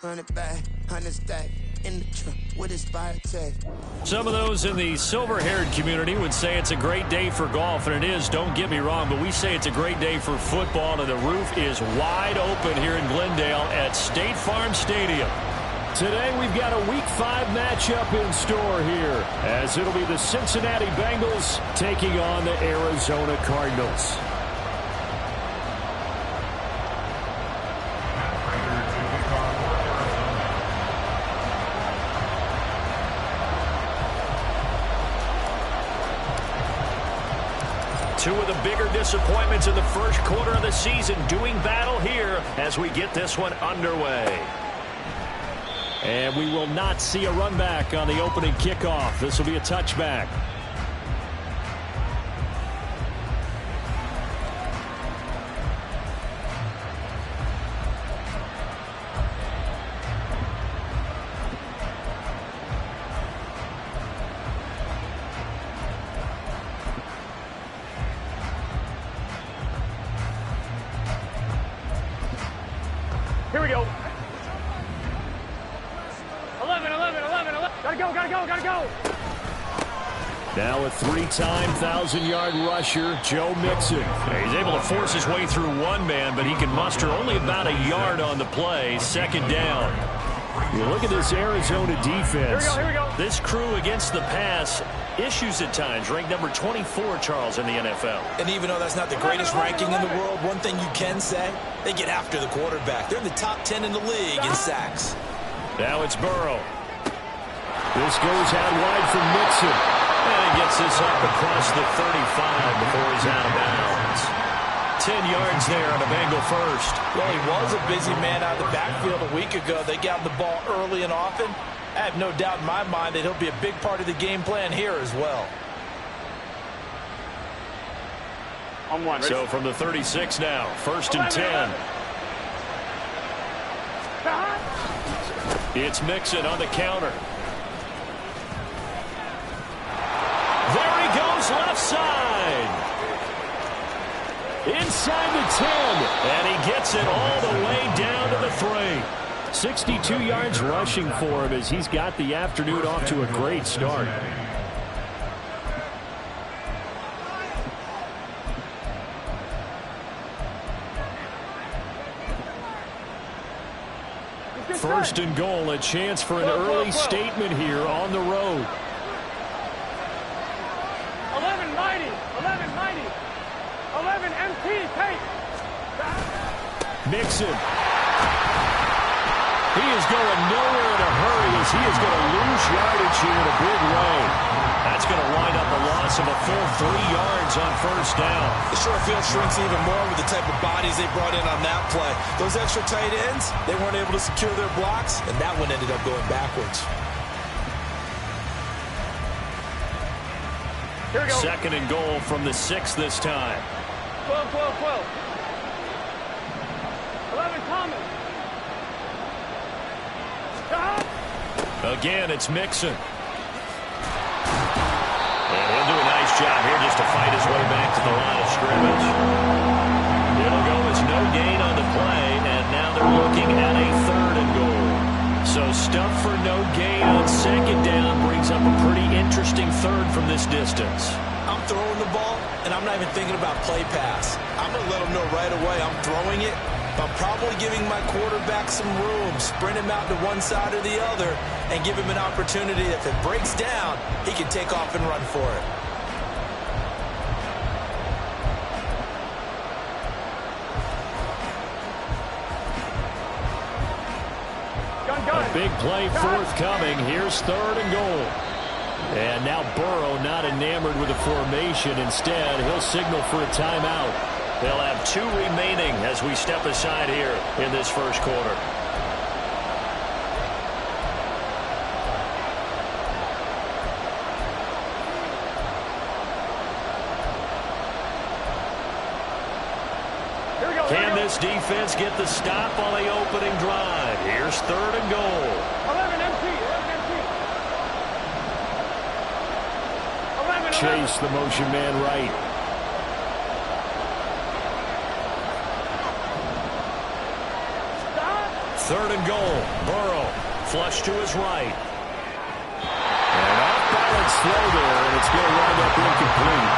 Run it back, 100 stack. In the truck with inspired tech. Some of those in the silver-haired community would say it's a great day for golf, and it is, don't get me wrong, but we say it's a great day for football, and the roof is wide open here in Glendale at State Farm Stadium. Today we've got a Week 5 matchup in store here, as it'll be the Cincinnati Bengals taking on the Arizona Cardinals. Two of the bigger disappointments in the first quarter of the season doing battle here as we get this one underway. And we will not see a run back on the opening kickoff. This will be a touchback. Here we go. 11. Gotta go. Now a three-time 1,000-yard rusher, Joe Mixon. He's able to force his way through one man, but he can muster only about a yard on the play. Second down. You look at this Arizona defense. Here we go. This crew against the pass, issues at times, ranked number 24, Charles, in the NFL. And even though that's not the greatest ranking in the world, one thing you can say, they get after the quarterback. They're in the top 10 in the league in sacks. Now it's Burrow. This goes out wide for Mixon. And he gets this up across the 35 before he's out of bounds. 10 yards there on a Bengal first. Well, he was a busy man out of the backfield a week ago. They got him the ball early and often. I have no doubt in my mind that he'll be a big part of the game plan here as well. On one. So from the 36 now, first and 10. It's Mixon on the counter. There he goes left side. Inside the 10. And he gets it all the way down to the 3. 62 yards rushing for him as he's got the afternoon off to a great start. First and goal, a chance for an early statement here on the road. 11 mighty. 11 MT, take. Mixon. He is going nowhere in a hurry as he is going to lose yardage here in a big way. That's going to wind up a loss of a full 3 yards on first down. The short field shrinks even more with the type of bodies they brought in on that play. Those extra tight ends, they weren't able to secure their blocks, and that one ended up going backwards. Here we go. Second and goal from the 6 this time. 12. 11 Thomas. Again, it's Mixon. And he'll do a nice job here just to fight his way back to the line of scrimmage. It'll go as no gain on the play, and now they're looking at a third and goal. So stuff for no gain on second down brings up a pretty interesting third from this distance. I'm throwing the ball, and I'm not even thinking about play pass. I'm going to let them know right away I'm throwing it. I'm probably giving my quarterback some room, sprint him out to one side or the other, and give him an opportunity. If it breaks down, he can take off and run for it. A big play forthcoming. Here's third and goal. And now Burrow not enamored with the formation. Instead, he'll signal for a timeout. They'll have 2 remaining as we step aside here in this first quarter. Can this defense get the stop on the opening drive? Here's third and goal. 11 MT. Chase the motion man right. 3rd and goal. Burrow, flush to his right. And off-balance throw there, and it's going to wind up incomplete.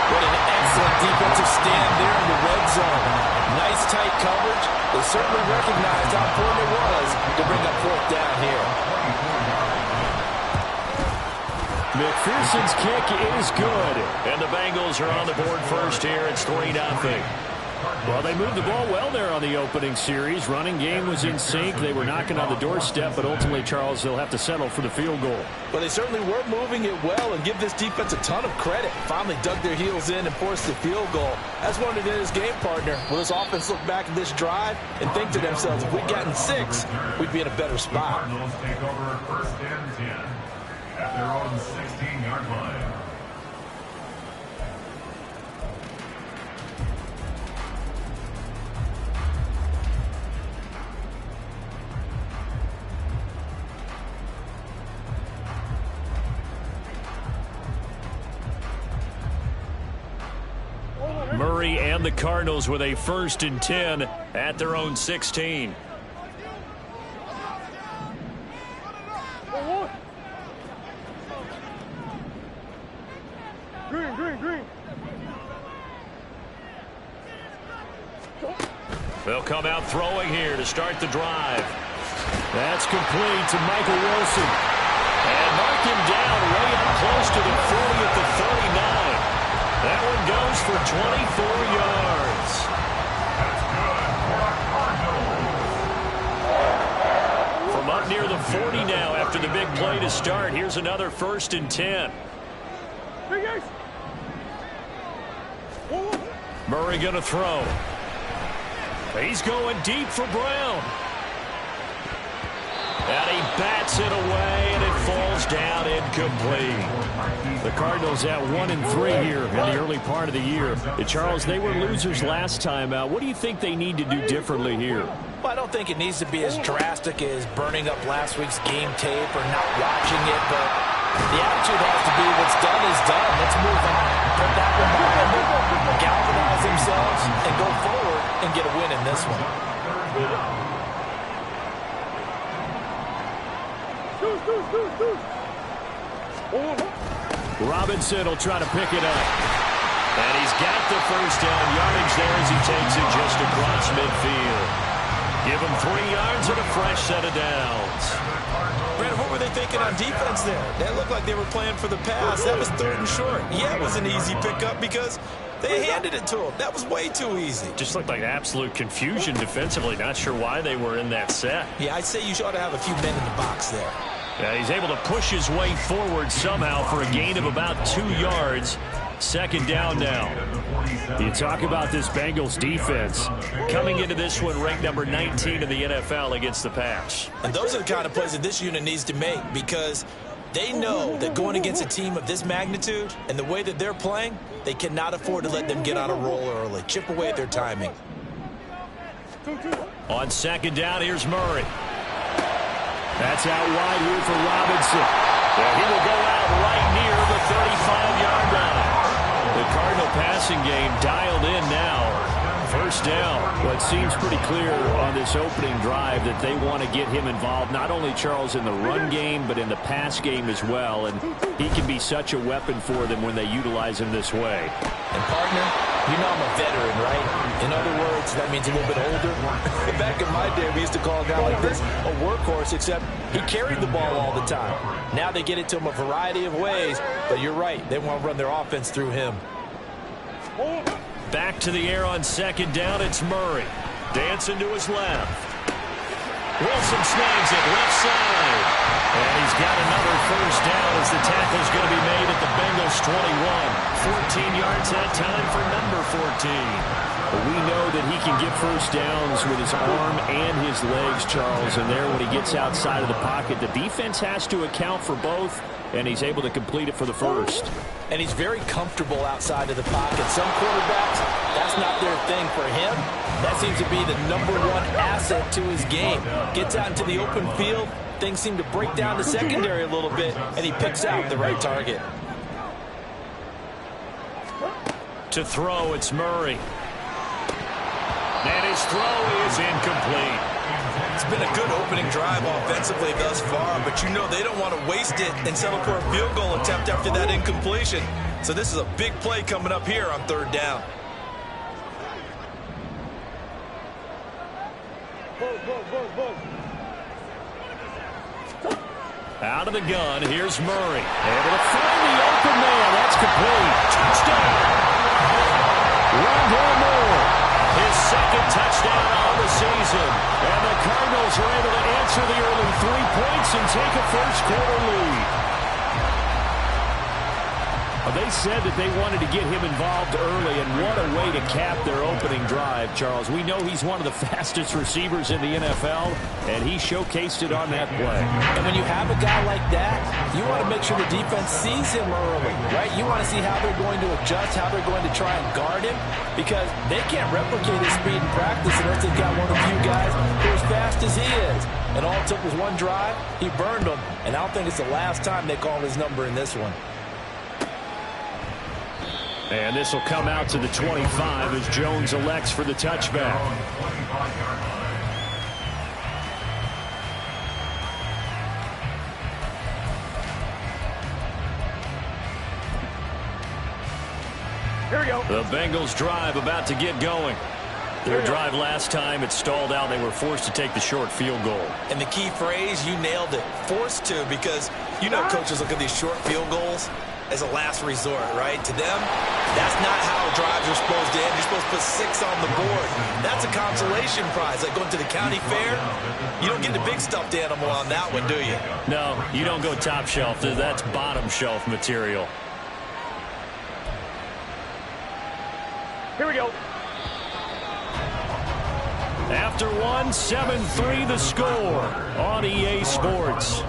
What an excellent defensive stand there in the red zone. Nice tight coverage. They certainly recognized how important it was to bring up 4th down here. McPherson's kick is good. And the Bengals are on the board first here. It's 3-0. Well, they moved the ball well there on the opening series. Running game was in sync. They were knocking on the doorstep, but ultimately, Charles, they'll have to settle for the field goal. Well, they certainly were moving it well, and give this defense a ton of credit. Finally dug their heels in and forced the field goal. That's one of his game partner. Will this offense look back at this drive and think to themselves, if we'd gotten 6, we'd be in a better spot. Cardinals take over 1st and 10 at their own 16-yard line. Murray and the Cardinals with a 1st and 10 at their own 16. Green. They'll come out throwing here to start the drive. That's complete to Michael Wilson. And mark him down way up close to the 40 at the 39. That one goes for 24 yards. From up near the 40 now after the big play to start. Here's another 1st and 10. Murray going to throw. He's going deep for Brown. And he bats it away, and it falls down incomplete. The Cardinals at 1-3 here in the early part of the year. And Charles, they were losers last time out. What do you think they need to do differently here? Well, I don't think it needs to be as drastic as burning up last week's game tape or not watching it, but the attitude has to be what's done is done. Let's move on. Put that one behind them, galvanize themselves, and go forward and get a win in this one. Robinson will try to pick it up. And he's got the 1st down yardage there as he takes it just across midfield. Give him 3 yards and a fresh set of downs. Brad, what were they thinking on defense there? That looked like they were playing for the pass. That was 3rd and short. Yeah, it was an easy pickup because they handed it to him. That was way too easy. Just looked like absolute confusion defensively. Not sure why they were in that set. Yeah, I'd say you ought to have a few men in the box there. Yeah, he's able to push his way forward somehow for a gain of about 2 yards. 2nd down now. You talk about this Bengals defense. Coming into this one ranked number 19 in the NFL against the pass. And those are the kind of plays that this unit needs to make because they know that going against a team of this magnitude and the way that they're playing, they cannot afford to let them get on a roll early. Chip away at their timing. On 2nd down, here's Murray. That's out wide here for Robinson. Well, he will go out right near the 35-yard line. The Cardinal passing game dialed in now. 1st down. Well, it seems pretty clear on this opening drive that they want to get him involved, not only, Charles, in the run game, but in the pass game as well. And he can be such a weapon for them when they utilize him this way. And, partner, you know I'm a veteran, right? In other words, that means a little bit older. Back in my day, we used to call a guy like this a workhorse, except he carried the ball all the time. Now they get it to him a variety of ways, but you're right. They want to run their offense through him. Back to the air on 2nd down, it's Murray. Dancing to his left. Wilson snags it left side. And he's got another 1st down as the tackle's going to be made at the Bengals 21. 14 yards that time for number 14. But we know that he can get 1st downs with his arm and his legs, Charles. And there when he gets outside of the pocket, the defense has to account for both, and he's able to complete it for the 1st. And he's very comfortable outside of the pocket. Some quarterbacks, that's not their thing. For him, that seems to be the #1 asset to his game. Gets out into the open field, things seem to break down the secondary a little bit, and he picks out the right target. To throw, it's Murray. And his throw is incomplete. It's been a good opening drive offensively thus far, but you know they don't want to waste it and settle for a field goal attempt after that incompletion. So this is a big play coming up here on 3rd down. Out of the gun, here's Murray. Able to find the open man. That's complete. Touchdown. Rondell Moore. His 2nd touchdown on the season. And the Cardinals are able to answer the early 3 points and take a first-quarter lead. They said that they wanted to get him involved early, and what a way to cap their opening drive, Charles. We know he's one of the fastest receivers in the NFL, and he showcased it on that play. And when you have a guy like that, you want to make sure the defense sees him early, right? You want to see how they're going to adjust, how they're going to try and guard him, because they can't replicate his speed in practice unless they've got one of the few guys who are as fast as he is. And all it took was one drive. He burned them, and I don't think it's the last time they call his number in this one. And this will come out to the 25 as Jones elects for the touchback. Here we go. The Bengals drive about to get going. Their drive last time, it stalled out. They were forced to take the short field goal. And the key phrase, you nailed it. Forced to, because you know coaches look at these short field goals as a last resort, right? To them, that's not how drives are supposed to end. You're supposed to put 6 on the board. That's a consolation prize. Like going to the county fair, you don't get the big stuffed animal on that one, do you? No, you don't go top shelf. That's bottom shelf material. Here we go. After one, 7-3 the score on EA Sports.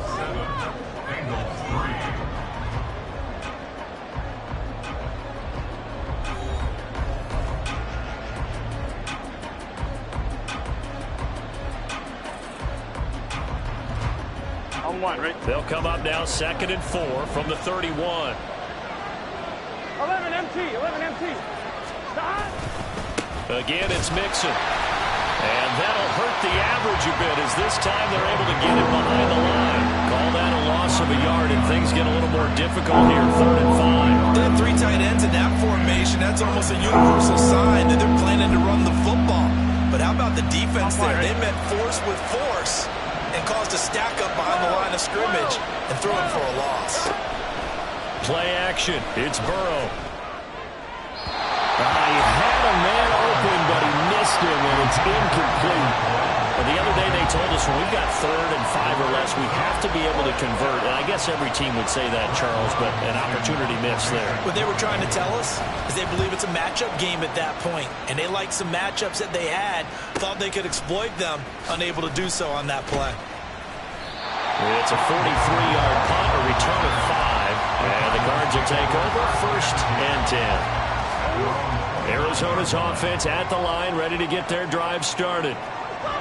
On 1, right? They'll come up now 2nd and 4 from the 31. 11 MT, 11 MT. Again, it's Mixon. And that'll hurt the average a bit as this time they're able to get him behind the line. Call that a loss of a yard, and things get a little more difficult here. 3rd and 5. They have 3 tight ends in that formation. That's almost a universal sign that they're planning to run the football. But how about the defense there? They met force with force and caused a stack up behind the line of scrimmage and threw him for a loss. Play action. It's Burrow. He had a man open, but he missed him, and it's incomplete. But the other day they told us when we've got 3rd and 5 or less, we have to be able to convert. And I guess every team would say that, Charles, but an opportunity missed there. What they were trying to tell us is they believe it's a matchup game at that point, and they liked some matchups that they had, thought they could exploit them, unable to do so on that play. It's a 43-yard punt, a return of 5, and the Cards will take over 1st and 10. Arizona's offense at the line, ready to get their drive started.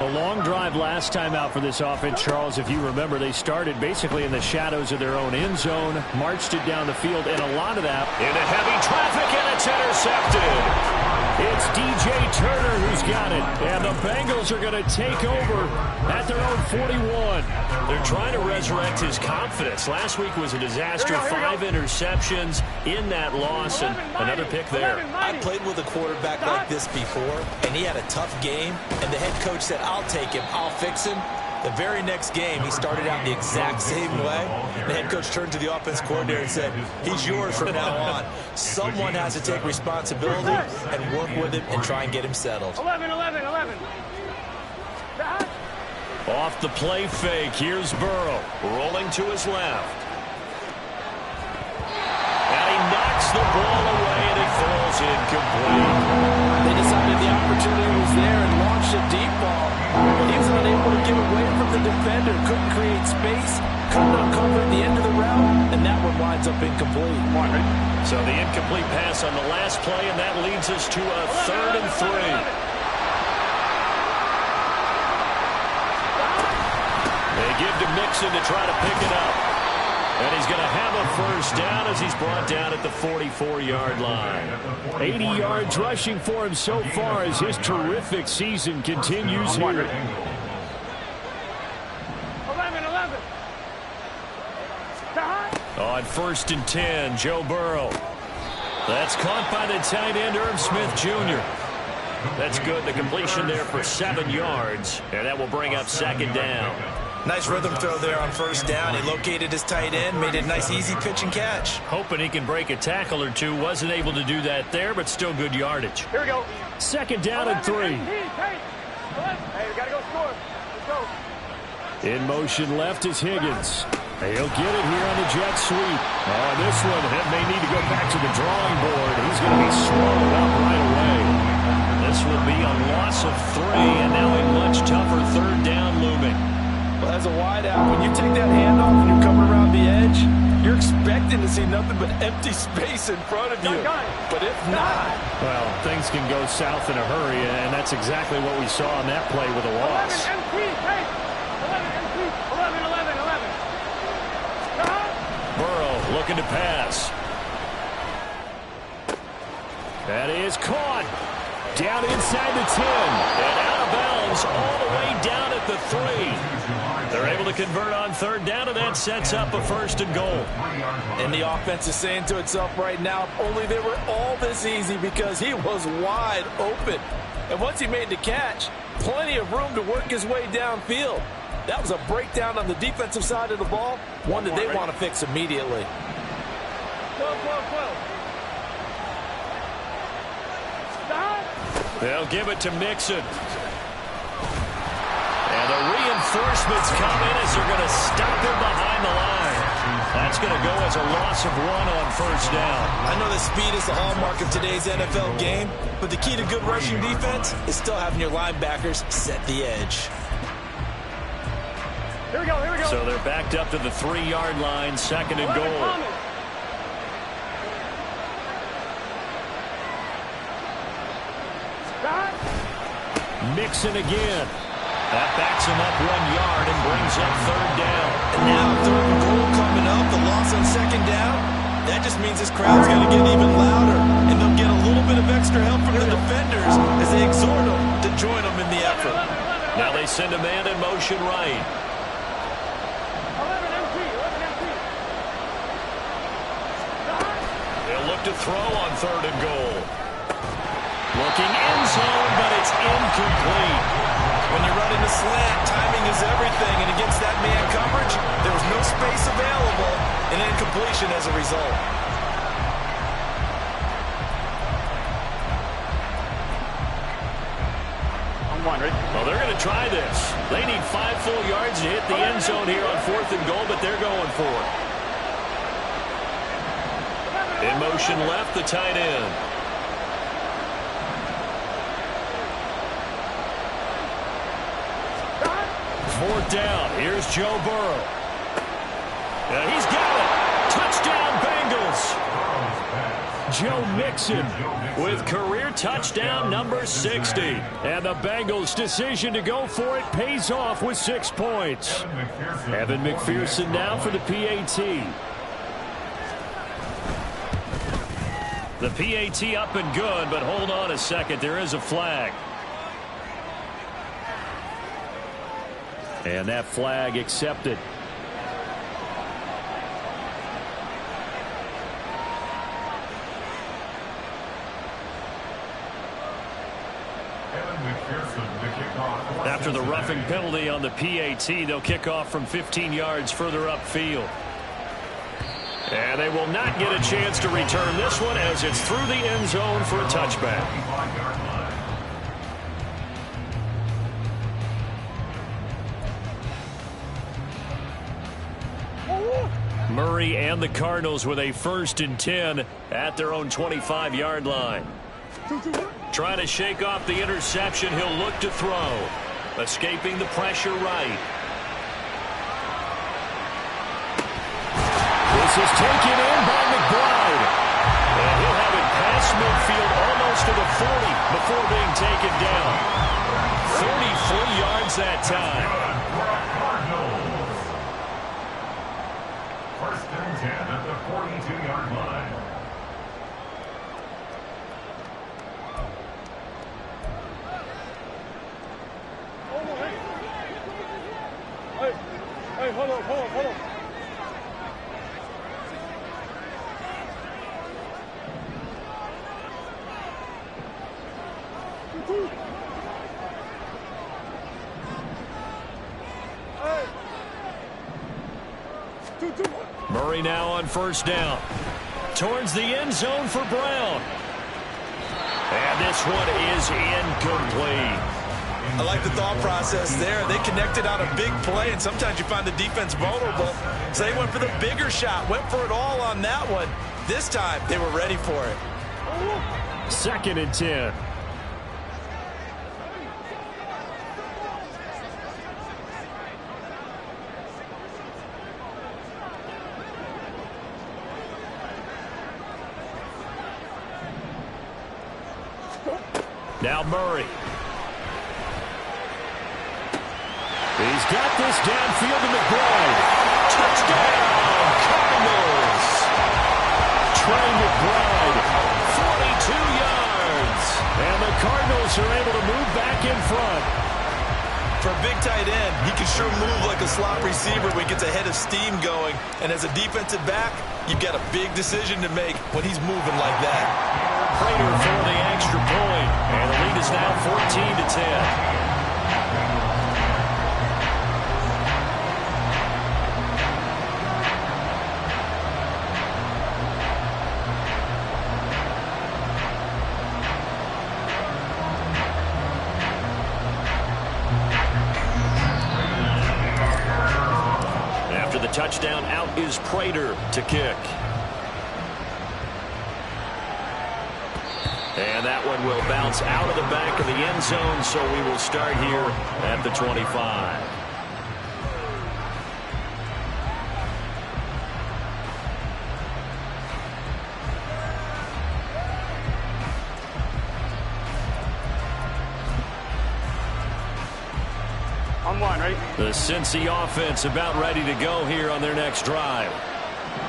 A long drive last time out for this offense, Charles. If you remember, they started basically in the shadows of their own end zone, marched it down the field, and a lot of that into heavy traffic, and it's intercepted. It's DJ Turner who's got it, and the Bengals are going to take over at their own 41. They're trying to resurrect his confidence. Last week was a disaster, 5 interceptions in that loss, and another pick there. I played with a quarterback like this before, and he had a tough game, and the head coach said, I'll take him, I'll fix him. The very next game, he started out the exact same way. The head coach turned to the offense coordinator and said, he's yours from now on. Someone has to take responsibility and work with him and try and get him settled. 11, 11, 11. Off the play fake, here's Burrow, rolling to his left. And he knocks the ball away, and it falls incomplete. They decided the opportunity was there and launched a deep ball. But he was unable to get away from the defender, couldn't create space, couldn't uncover at the end of the route, and that one winds up incomplete. So the incomplete pass on the last play, and that leads us to a 3rd and 3. They give to Mixon to try to pick it up. And he's going to have a first down as he's brought down at the 44-yard line. 80 yards rushing for him so far as his terrific season continues here. on 1st and 10. Joe Burrow. That's caught by the tight end, Irv Smith Jr. That's good. The completion there for 7 yards. And that will bring up 2nd down. Nice rhythm throw there on 1st down. He located his tight end, made it a nice, easy pitch and catch. Hoping he can break a tackle or two. Wasn't able to do that there, but still good yardage. Here we go. 2nd down and 3. Hey, we got to go score. Let's go. In motion left is Higgins. He'll get it here on the jet sweep. Oh, this one may need to go back to the drawing board. He's going to be swallowed up right away. This will be a loss of 3, and now a much tougher 3rd down looming. Well, as a wideout, when you take that handoff and you're coming around the edge, you're expecting to see nothing but empty space in front of you. But if not... Well, things can go south in a hurry, and that's exactly what we saw on that play with a loss. 11 MT, hey! 11 MT, 11. Burrow looking to pass. That is caught. Down inside the 10. And out of bounds all the way down at the 3. They're able to convert on 3rd down, and that sets up a 1st and goal. And the offense is saying to itself right now, if only they were all this easy, because he was wide open. And once he made the catch, plenty of room to work his way downfield. That was a breakdown on the defensive side of the ball, one that they want to fix immediately. 12. They'll give it to Mixon. And the reinforcements come in as they're going to stop him behind the line. That's going to go as a loss of 1 on 1st down. I know that speed is the hallmark of today's NFL game, but the key to good rushing defense is still having your linebackers set the edge. Here we go. So they're backed up to the 3-yard line, 2nd and goal. Mixon again. That backs him up 1 yard and brings up 3rd down. And now 3rd and goal coming up, the loss on 2nd down. That just means this crowd's going to get even louder, and they'll get a little bit of extra help from the defenders as they exhort them to join them in the effort. Now they send a man in motion right. 11 MT. They'll look to throw on 3rd and goal. Looking end zone, but it's incomplete. When you're running a slant, timing is everything, and against that man coverage, there was no space available, and incompletion as a result. I'm 1, right? Well, they're going to try this. They need 5 full yards to hit the end zone here on 4th and goal, but they're going for it. In motion left, the tight end. 4th down. Here's Joe Burrow. And he's got it. Touchdown, Bengals. Joe Mixon with career touchdown number 60. And the Bengals' decision to go for it pays off with 6 points. Evan McPherson now for the PAT. The PAT up and good, but hold on a second. There is a flag. And that flag accepted. After the roughing penalty on the PAT, they'll kick off from 15 yards further upfield. And they will not get a chance to return this one as it's through the end zone for a touchback. Murray and the Cardinals with a 1st and 10 at their own 25-yard line. Trying to shake off the interception, he'll look to throw. Escaping the pressure right. This is taken in by McBride. And he'll have it past midfield almost to the 40 before being taken down. 33 yards that time. 1st and 10 at the 42-yard line. Hey, hold on. Murray now on first down. Towards the end zone for Brown. And this one is incomplete. I like the thought process there. They connected on a big play, and sometimes you find the defense vulnerable. So they went for the bigger shot, went for it all on that one. This time, they were ready for it. 2nd and 10. Now Murray. He's got this downfield to McBride. Touchdown, Cardinals. Trey McBride, 42 yards. And the Cardinals are able to move back in front. For a big tight end, he can sure move like a slot receiver when he gets a head of steam going. And as a defensive back, you've got a big decision to make when he's moving like that. Prater for the extra point. And the lead is now 14-10. After the touchdown, out is Prater to kick. And that one will bounce out of the back of the end zone, so we will start here at the 25. On one, right? The Cincy offense about ready to go here on their next drive.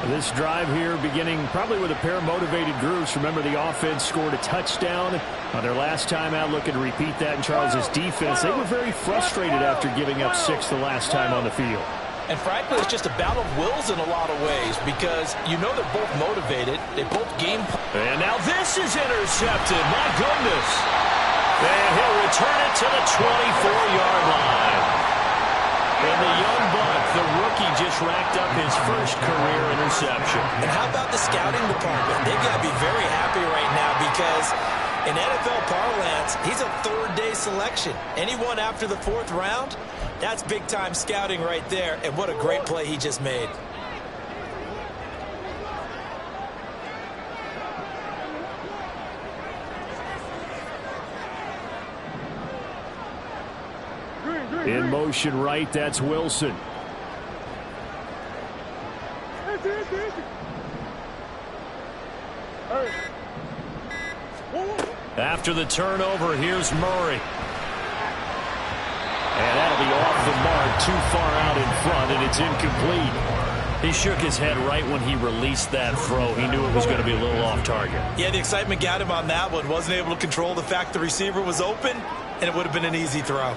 This drive here beginning probably with a pair of motivated groups. Remember, the offense scored a touchdown on their last time out. Looking to repeat that in Charles' defense. They were very frustrated after giving up 6 the last time on the field. And frankly, it's just a battle of wills in a lot of ways because you know they're both motivated. They both game. And now this is intercepted. My goodness. And he'll return it to the 24-yard line. And the young buck, the rookie, just racked up his first career interception. And how about the scouting department? They've got to be very happy right now because in NFL parlance, he's a third-day selection. Anyone after the 4th round, that's big-time scouting right there. And what a great play he just made. In motion right, that's Wilson. After the turnover, here's Murray. And that'll be off the mark, too far out in front, and it's incomplete. He shook his head right when he released that throw. He knew it was going to be a little off target. Yeah, the excitement got him on that one. Wasn't able to control the fact the receiver was open, and it would have been an easy throw.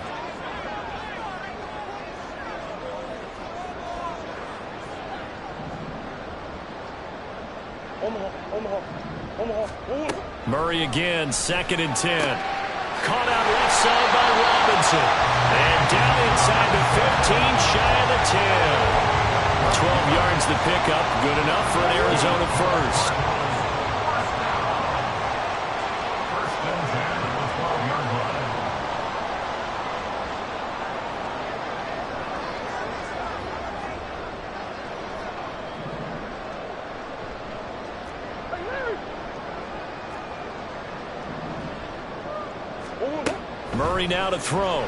Murray again, 2nd and 10. Caught out left side by Robinson. And down inside the 15, shy of the 10. 12 yards the pickup, good enough for an Arizona first. First and 10 at the 12-yard line. Murray now to throw.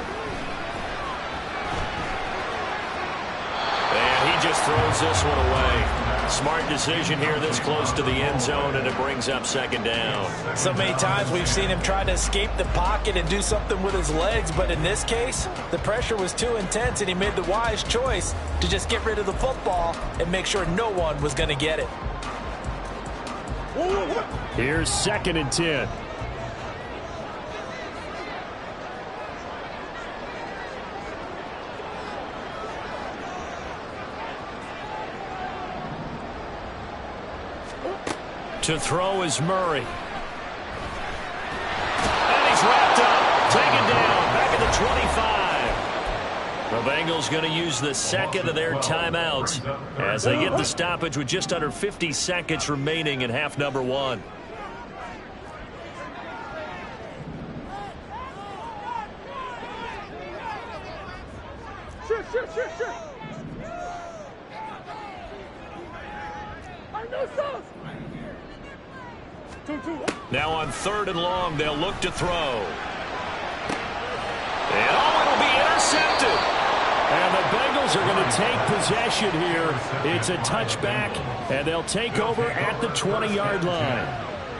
And he just throws this one away. Smart decision here this close to the end zone, and it brings up 2nd down. So many times we've seen him try to escape the pocket and do something with his legs, but in this case, the pressure was too intense, and he made the wise choice to just get rid of the football and make sure no one was going to get it. Here's 2nd and 10. To throw is Murray. And he's wrapped up. Bengals going to use the second of their timeouts as they get the stoppage with just under 50 seconds remaining in half number one. Now on 3rd and long, they'll look to throw. And it'll be intercepted. And the Bengals are going to take possession here. It's a touchback, and they'll take over at the 20-yard line.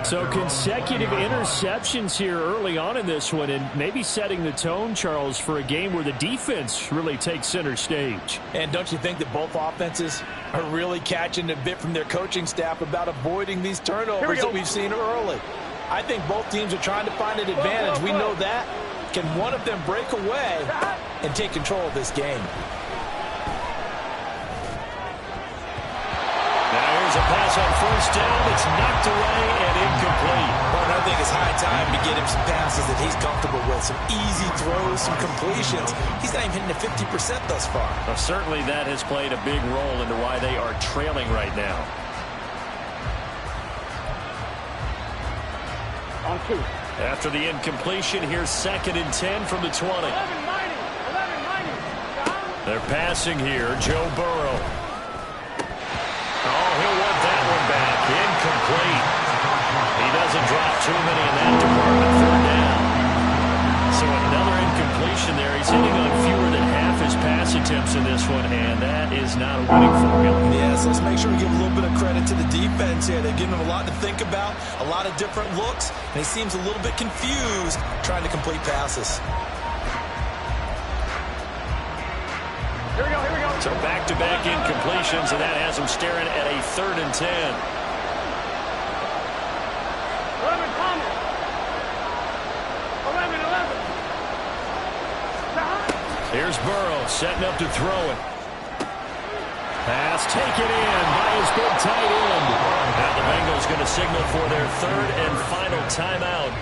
So consecutive interceptions here early on in this one, and maybe setting the tone, Charles, for a game where the defense really takes center stage. And don't you think that both offenses are really catching a bit from their coaching staff about avoiding these turnovers that we've seen early? I think both teams are trying to find an advantage. We know that. Can one of them break away and take control of this game? Here's a pass on 1st down. It's knocked away and incomplete. Well, I think it's high time to get him some passes that he's comfortable with. Some easy throws, some completions. He's not even hitting the 50% thus far. Well, certainly that has played a big role into why they are trailing right now. On 2. After the incompletion, here's 2nd and 10 from the 20. 11-90. They're passing here. Joe Burrow. Oh, he'll want that one back. Incomplete. He doesn't drop too many in that department. 3rd down. So another incompletion there. He's hitting on fewer than half his pass attempts in this one, and that is not a winning formula. Yes, let's make sure we give a little bit of credit to the defense here. They've given him a lot to think about, a lot of different looks, and he seems a little bit confused trying to complete passes. Here we go. So back-to-back incompletions, and that has him staring at a 3rd and 10. 11, Thomas. 11. Here's Burrow setting up to throw it. Pass taken in by his big tight end. Now the Bengals going to signal for their 3rd and final timeout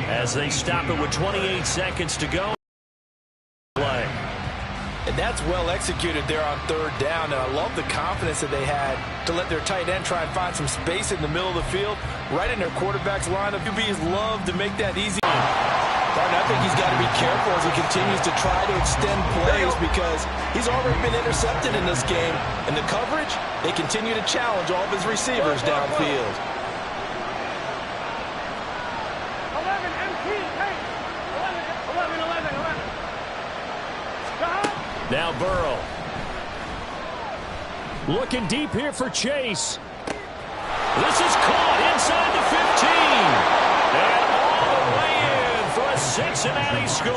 as they stop it with 28 seconds to go. And that's well executed there on 3rd down. And I love the confidence that they had to let their tight end try and find some space in the middle of the field, right in their quarterback's lineup. QBs love to make that easy. But I think he's got to be careful as he continues to try to extend plays because he's already been intercepted in this game. And the coverage, they continue to challenge all of his receivers downfield. 11, MT, hey. 11. Now Burrow. Looking deep here for Chase. This is caught inside the 15. And all the way in for a Cincinnati score.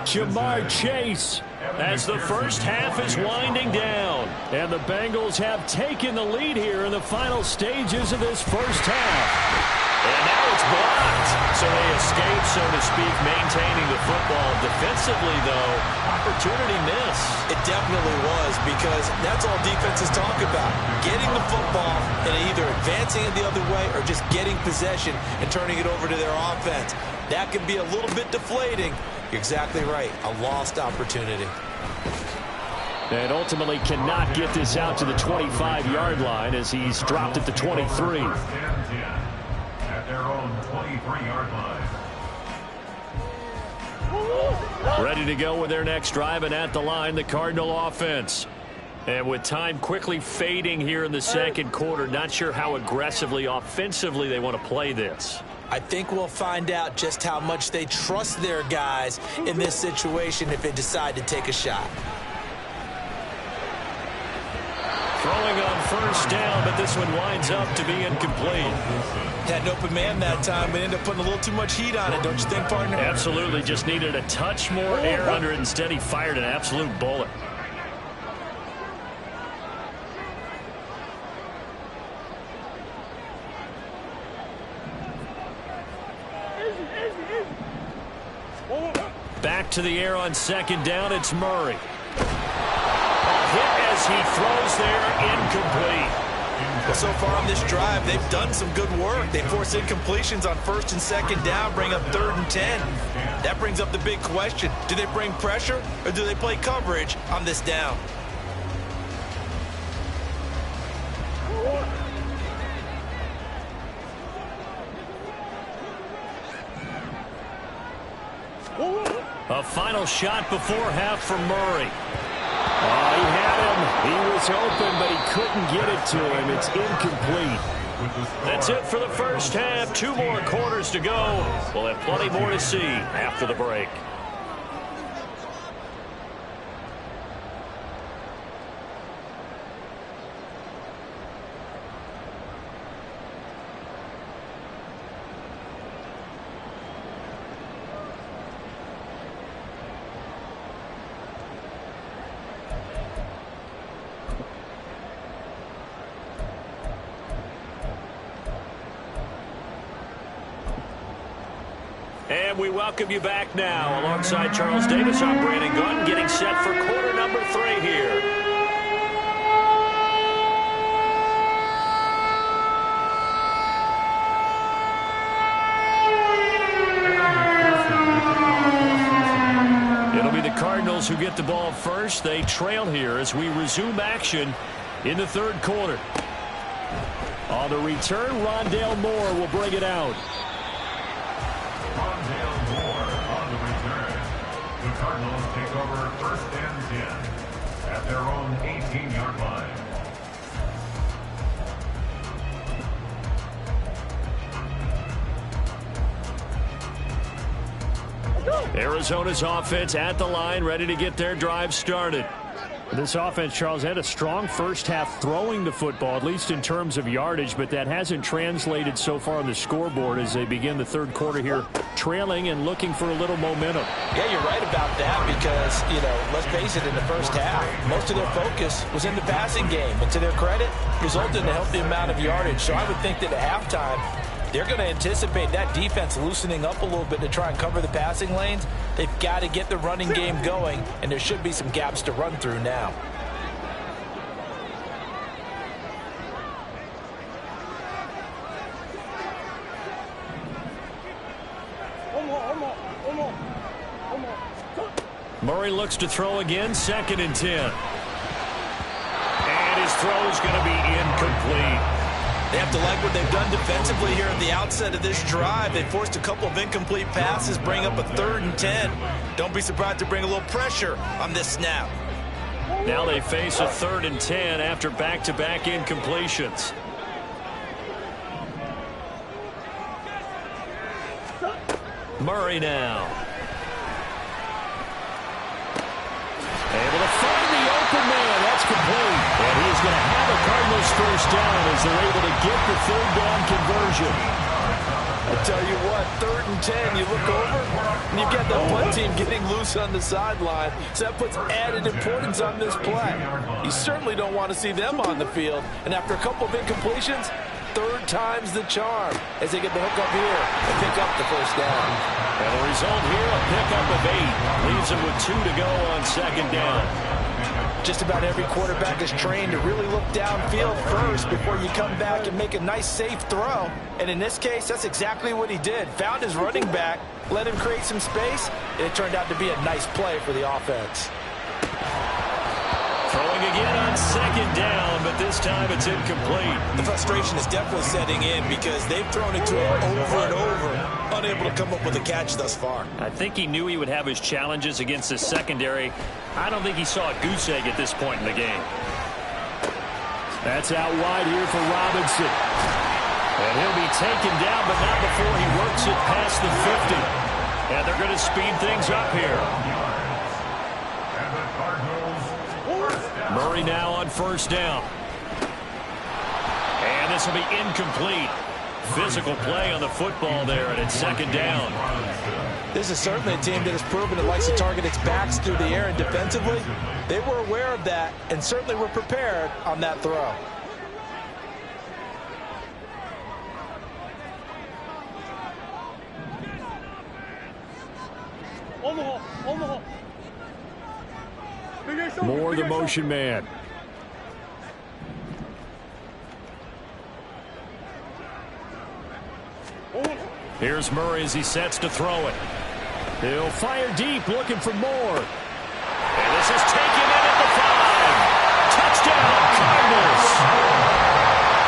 Jamar Chase as the first half is winding down. And the Bengals have taken the lead here in the final stages of this first half. And now it's blocked. So they escape, so to speak, maintaining the football. Defensively, though, opportunity miss. It definitely was because that's all defenses talk about. Getting the football and either advancing it the other way or just getting possession and turning it over to their offense. That can be a little bit deflating. You're exactly right. A lost opportunity. And ultimately cannot get this out to the 25-yard line as he's dropped at the 23. At their own 23-yard line. Ready to go with their next drive, and at the line, the Cardinal offense. And with time quickly fading here in the second quarter, not sure how aggressively, offensively they want to play this. I think we'll find out just how much they trust their guys in this situation if they decide to take a shot. Throwing on 1st down, but this one winds up to be incomplete. Had an open man that time, but ended up putting a little too much heat on it, don't you think, partner? Absolutely, just needed a touch more air under it. Instead, he fired an absolute bullet. Back to the air on 2nd down, it's Murray. A hit as he throws there, incomplete. Well, so far on this drive, they've done some good work. They force incompletions on 1st and 2nd down, bring up 3rd and 10. That brings up the big question. Do they bring pressure or do they play coverage on this down? A final shot before half from Murray. Oh, he had him. He was open, but he couldn't get it to him. It's incomplete. That's it for the first half. 2 more quarters to go. We'll have plenty more to see after the break. And we welcome you back now. Alongside Charles Davis, I'm Brandon Gunn, getting set for quarter number 3 here. It'll be the Cardinals who get the ball first. They trail here as we resume action in the 3rd quarter. On the return, Rondale Moore will bring it out. The Cardinals take over 1st and 10 at their own 18-yard line. Arizona's offense at the line, ready to get their drive started. This offense, Charles, had a strong first half throwing the football, at least in terms of yardage, but that hasn't translated so far on the scoreboard as they begin the 3rd quarter here, trailing and looking for a little momentum. Yeah, you're right about that because, let's face it, in the first half, most of their focus was in the passing game. And to their credit, resulted in a healthy amount of yardage. So I would think that at halftime, they're going to anticipate that defense loosening up a little bit to try and cover the passing lanes. They've got to get the running game going, and there should be some gaps to run through now. Murray looks to throw again, 2nd and 10. And his throw is going to be incomplete. They have to like what they've done defensively here at the outset of this drive. They forced a couple of incomplete passes, bring up a 3rd and 10. Don't be surprised to bring a little pressure on this snap. Now they face a 3rd and 10 after back-to-back incompletions. Murray now. Able to find the open man. That's complete. And he is going to have a Cardinals first down as they're able to get the 3rd down conversion. I tell you what, 3rd and 10, you look over, and you've got the punt team getting loose on the sideline. So that puts added importance on this play. You certainly don't want to see them on the field. And after a couple of incompletions, 3rd time's the charm as they get the hook up here and pick up the first down. And the result here, a pickup of 8. Leaves them with 2 to go on 2nd down. Just about every quarterback is trained to really look downfield first before you come back and make a nice, safe throw. And in this case, that's exactly what he did. Found his running back, let him create some space, and it turned out to be a nice play for the offense. Throwing again on 2nd down, but this time it's incomplete. The frustration is definitely setting in because they've thrown it to him over and over, unable to come up with a catch thus far. I think he knew he would have his challenges against the secondary. I don't think he saw a goose egg at this point in the game. That's out wide here for Robinson. And he'll be taken down, but not before he works it past the 50. And they're going to speed things up here. Murray now on 1st down. And this will be incomplete. Physical play on the football there, and it's 2nd down. This is certainly a team that has proven it likes to target its backs through the air, and defensively, they were aware of that and certainly were prepared on that throw. Moore, the motion man. Here's Murray as he sets to throw it. He'll fire deep, looking for more. And this is taken in at the 5. Touchdown, Cardinals.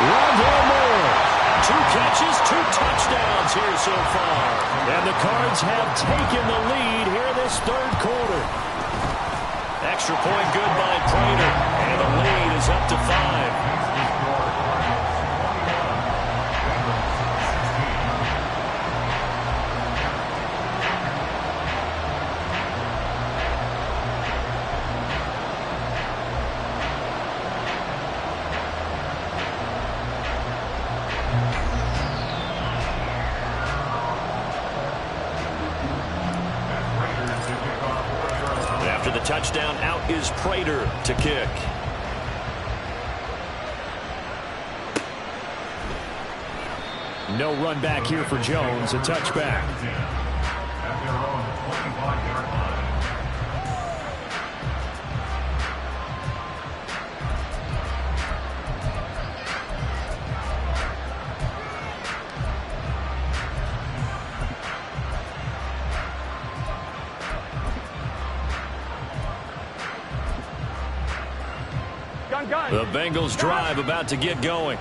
Rondale Moore. 2 catches, 2 touchdowns here so far. And the Cards have taken the lead here in this third quarter. Extra point good by Prater. And the lead is up to 5. Touchdown, out is Prater to kick. No run back here for Jones, a touchback. At their own 25-yard line. The Bengals drive about to get going.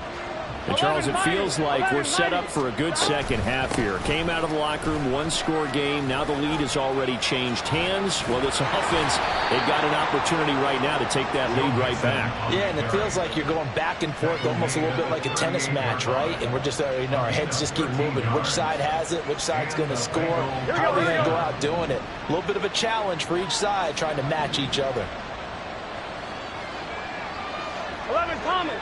And Charles, it feels like we're set up for a good second half here. Came out of the locker room, 1-score game. Now the lead has already changed hands. Well, this offense, they've got an opportunity right now to take that lead right back. Yeah, and it feels like you're going back and forth, almost a little bit like a tennis match, right? And we're just, our heads just keep moving. Which side has it? Which side's going to score? How are they going to go out doing it? A little bit of a challenge for each side, trying to match each other. 11 Thomas.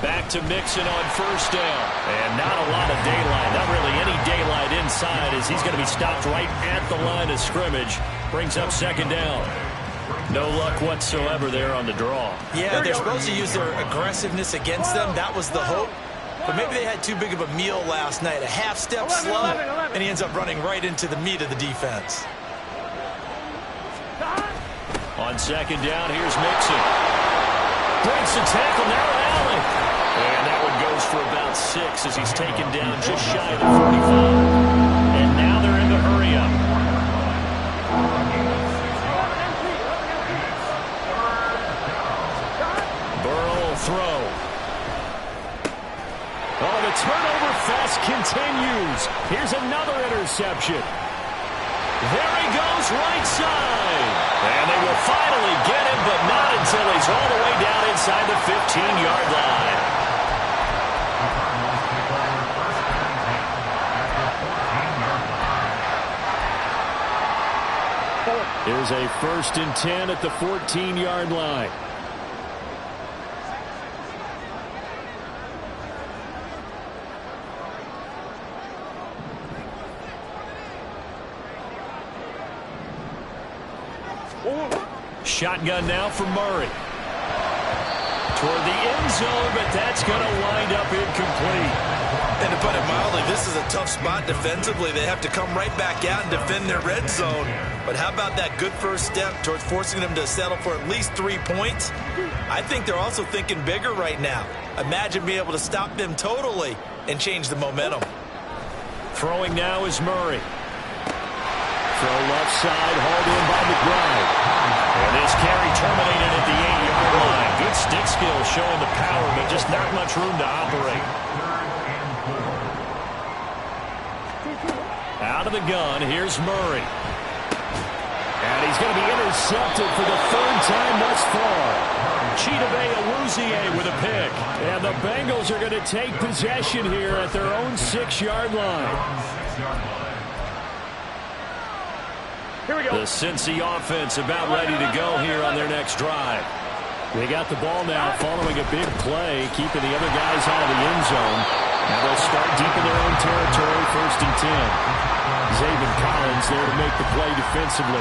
Back to Mixon on first down. And not a lot of daylight. Not really any daylight inside as he's going to be stopped right at the line of scrimmage. Brings up second down. No luck whatsoever there on the draw. Yeah, they're supposed to use their aggressiveness against them. That was the hope. But maybe they had too big of a meal last night. A half-step slow, and he ends up running right into the meat of the defense. On second down, here's Mixon. Breaks the tackle, now Allen. And that one goes for about 6 as he's taken down just shy of the 45. And now they're in the hurry-up. Burrow will throw. Oh, the turnover fest continues. Here's another interception. There he goes, right side. And they will finally get him, but not until he's all the way down inside the 15-yard line. Here's a 1st and 10 at the 14-yard line. Shotgun now for Murray. Toward the end zone, but that's going to wind up incomplete. And to put it mildly, this is a tough spot defensively. They have to come right back out and defend their red zone. But how about that good first step towards forcing them to settle for at least 3 points? I think they're also thinking bigger right now. Imagine being able to stop them totally and change the momentum. Throwing now is Murray. Throw left side, hauled in by McBride. And this carry terminated at the 8-yard line. Good stick skill showing the power, but just not much room to operate. Out of the gun, here's Murray. And he's going to be intercepted for the 3rd time thus far. Chidobe Awuzie with a pick. And the Bengals are going to take possession here at their own 6-yard line. Here we go. The Cincy offense about ready to go here on their next drive. They got the ball now following a big play, keeping the other guys out of the end zone. Now they'll start deep in their own territory, 1st and 10. Zaven Collins there to make the play defensively.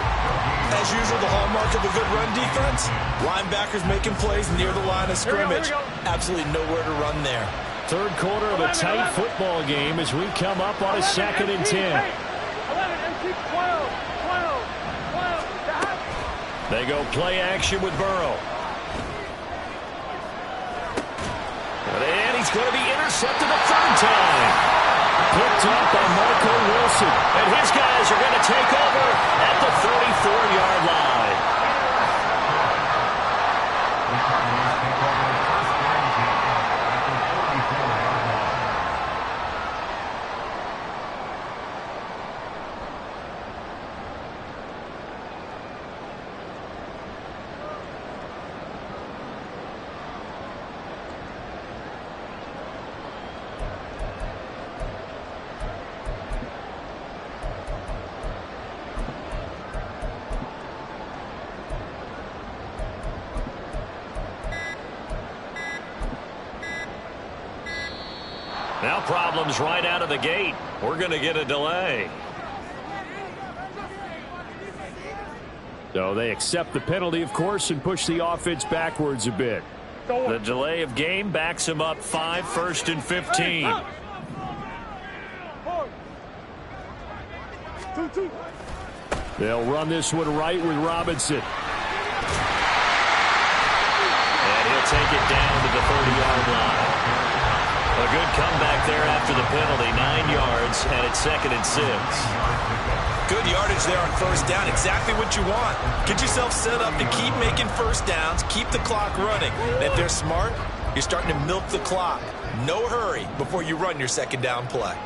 As usual, the hallmark of a good run defense, linebackers making plays near the line of scrimmage. Absolutely nowhere to run there. Third quarter of a tight football game as we come up on a 2nd and 10. 11 and 12. They go play action with Burrow. And he's going to be intercepted a third time. Picked up by Marco Wilson. And his guys are going to take over at the 34-yard line. The Cardinals take over first and 10 at the 34-yard line. Now problems right out of the gate. We're going to get a delay. So they accept the penalty, of course, and push the offense backwards a bit. The delay of game backs him up 5, 1st and 15. They'll run this one right with Robinson. And he'll take it down to the 30-yard line. A good comeback there after the penalty, 9 yards, and it's 2nd and 6. Good yardage there on first down. Exactly what you want. Get yourself set up to keep making first downs, keep the clock running. And if they're smart, you're starting to milk the clock. No hurry before you run your second down play.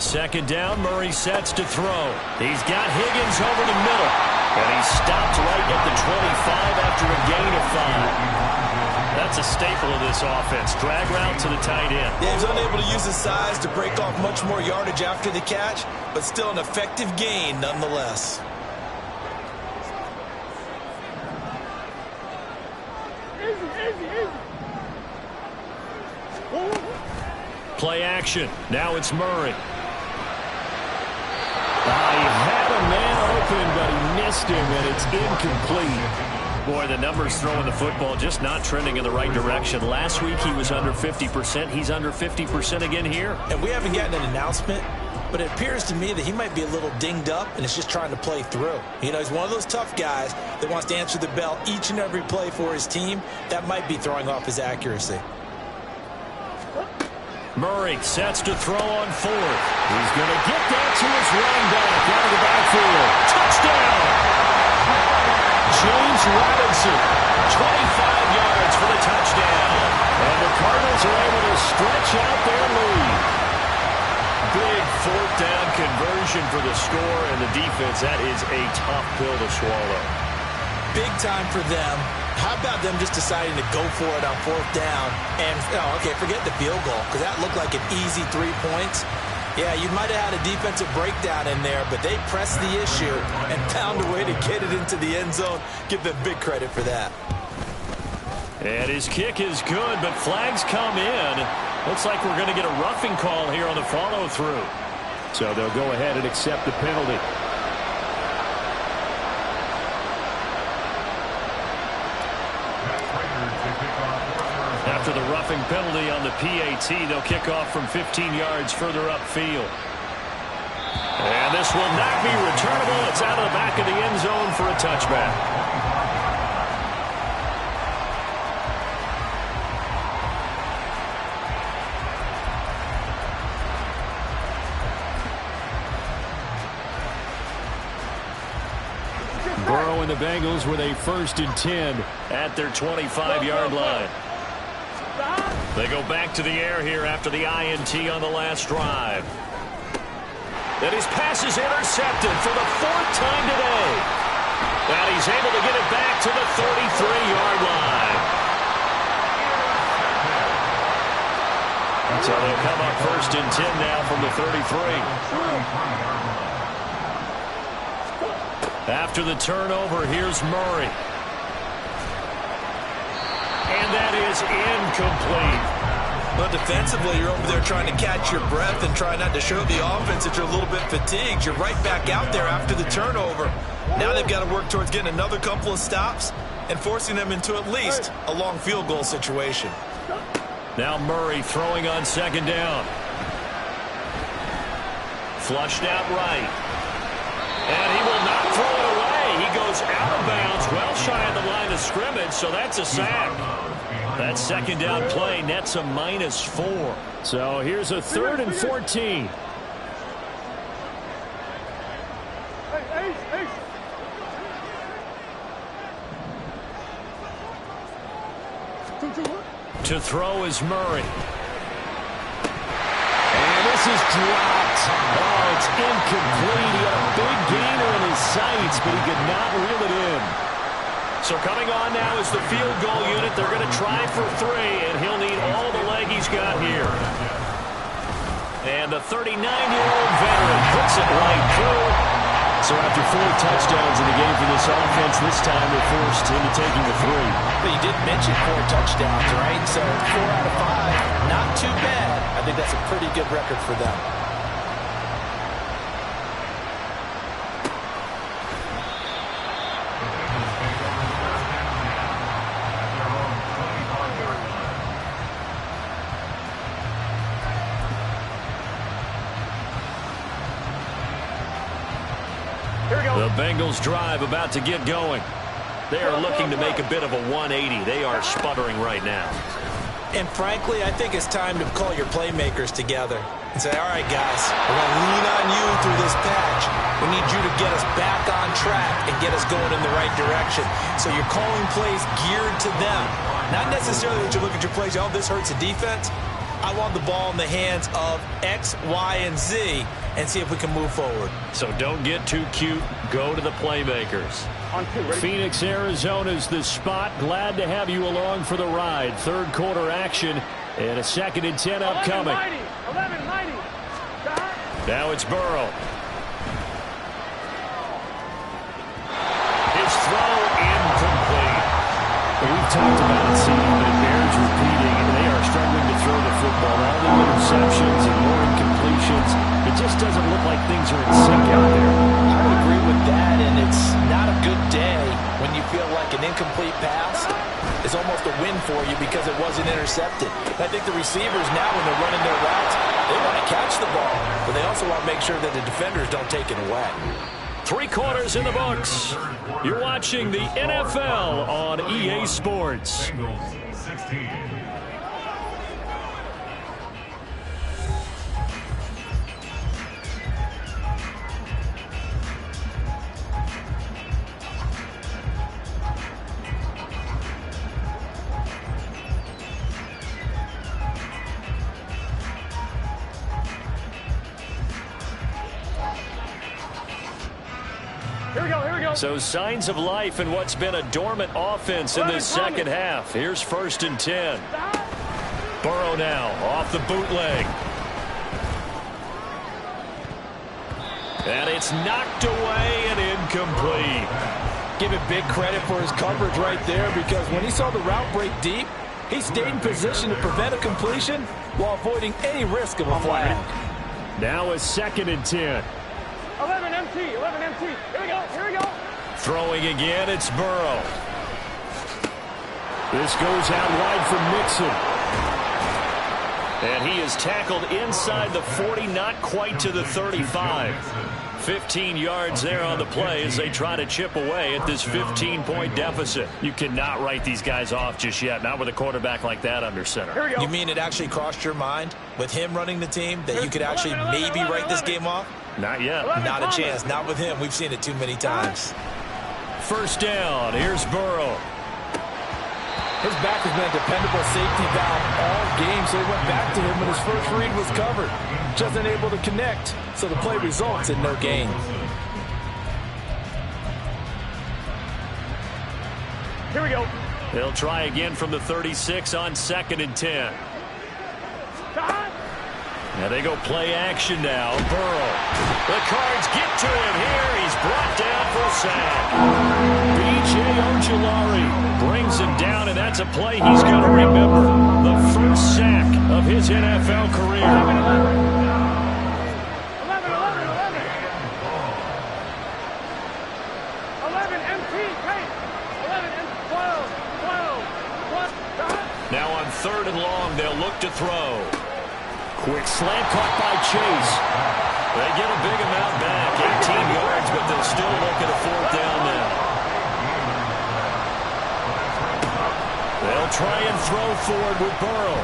2nd down, Murray sets to throw. He's got Higgins over the middle. And he stopped right at the 25 after a gain of 5. That's a staple of this offense. Drag route to the tight end. Yeah, he was unable to use his size to break off much more yardage after the catch, but still an effective gain nonetheless. Play action. Now it's Murray. He had a man open, but he missed him, and it's incomplete. Boy, the numbers throwing the football just not trending in the right direction. Last week he was under 50%. He's under 50% again here. And we haven't gotten an announcement, but it appears to me that he might be a little dinged up and is just trying to play through. You know, he's one of those tough guys that wants to answer the bell each and every play for his team. That might be throwing off his accuracy. Murray sets to throw on 4th. He's going to get that to his running back out of the backfield. Touchdown! James Robinson, 25 yards for the touchdown. And the Cardinals are able to stretch out their lead. Big 4th down conversion for the score, and the defense, that is a tough pill to swallow. Big time for them. How about them just deciding to go for it on 4th down? And, okay, forget the field goal, because that looked like an easy 3 points. Yeah, you might have had a defensive breakdown in there, but they pressed the issue and found a way to get it into the end zone. Give them big credit for that. And his kick is good, but flags come in. Looks like we're going to get a roughing call here on the follow-through. So they'll go ahead and accept the penalty. After the roughing penalty on the PAT, they'll kick off from 15 yards further upfield. And this will not be returnable. It's out of the back of the end zone for a touchback. Burrow and the Bengals with a 1st and 10 at their 25-yard line. They go back to the air here after the INT on the last drive. And his pass is intercepted for the 4th time today. And he's able to get it back to the 33-yard line. So they'll come up 1st and 10 now from the 33. After the turnover, here's Murray. And that is incomplete. Well, defensively, you're over there trying to catch your breath and try not to show the offense that you're a little bit fatigued. You're right back out there after the turnover. Now they've got to work towards getting another couple of stops and forcing them into at least a long field goal situation. Now Murray throwing on 2nd down. Flushed out right. And he will not throw it away. He goes out of bounds, well shy of the line of scrimmage, so that's a sack. That second down play nets a -4. So here's a 3rd and 14. To throw is Murray. And this is dropped. Oh, it's incomplete. He had a big gainer in his sights, but he could not reel it in. So coming on now is the field goal unit. They're going to try for 3, and he'll need all the leg he's got here. And the 39-year-old veteran puts it right through. So after 4 touchdowns in the game for this offense, this time they're forced into taking the 3. But you did mention 4 touchdowns, right? So 4 out of 5, not too bad. I think that's a pretty good record for them. The Bengals drive about to get going. They are looking to make a bit of a 180. They are sputtering right now. And frankly, I think it's time to call your playmakers together and say, all right, guys, we're going to lean on you through this patch. We need you to get us back on track and get us going in the right direction. So you're calling plays geared to them. Not necessarily that you look at your plays, oh, this hurts the defense. I want the ball in the hands of X, Y, and Z and see if we can move forward. So don't get too cute. Go to the playmakers. Phoenix, Arizona's the spot. Glad to have you along for the ride. 3rd quarter action and a 2nd and 10 upcoming. 11-90. Now it's Burrow. His throw incomplete. We've talked about it, seeing that it bears repeating, and they are struggling to throw the football. All the interceptions and more incompletions. It just doesn't look like things are in sync out there. I would agree with that, and it's not a good day when you feel like an incomplete pass is almost a win for you because it wasn't intercepted. I think the receivers now, when they're running their routes, they want to catch the ball, but they also want to make sure that the defenders don't take it away. 3 quarters in the books. You're watching the NFL on EA Sports. Bengals 16. So signs of life in what's been a dormant offense in this second half. Here's 1st and 10. Burrow now off the bootleg. And it's knocked away and incomplete. Give him big credit for his coverage right there, because when he saw the route break deep, he stayed in position to prevent a completion while avoiding any risk of a flag. Now a 2nd and 10. 11 MT. Here we go. Throwing again, it's Burrow. This goes out wide for Mixon. And he is tackled inside the 40, not quite to the 35. 15 yards there on the play as they try to chip away at this 15-point deficit. You cannot write these guys off just yet, not with a quarterback like that under center. You mean it actually crossed your mind with him running the team that you could actually maybe write this game off? Not yet. Not a chance. Not with him. We've seen it too many times. 1st down. Here's Burrow. His back has been a dependable safety valve all game, so he went back to him when his first read was covered. Just unable to connect, so the play results in no gain. Here we go. They'll try again from the 36 on 2nd and 10. Now they go play action now. Burrow. The Cards get to him here. He's brought down for a sack. B.J. Ojulari brings him down, and that's a play he's going to remember. The first sack of his NFL career. 11 MT. 11 and 12. Now on 3rd and long, they'll look to throw. Quick slant caught by Chase. They get a big amount back, 18 yards, but they'll still look at a 4th down now. They'll try and throw forward with Burrow.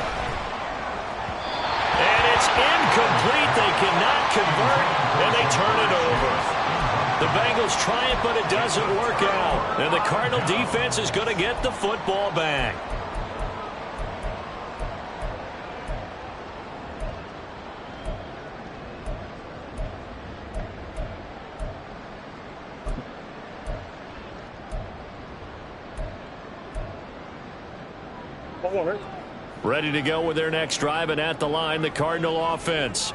And it's incomplete. They cannot convert, and they turn it over. The Bengals try it, but it doesn't work out. And the Cardinal defense is going to get the football back. Ready to go with their next drive, and at the line, the Cardinal offense.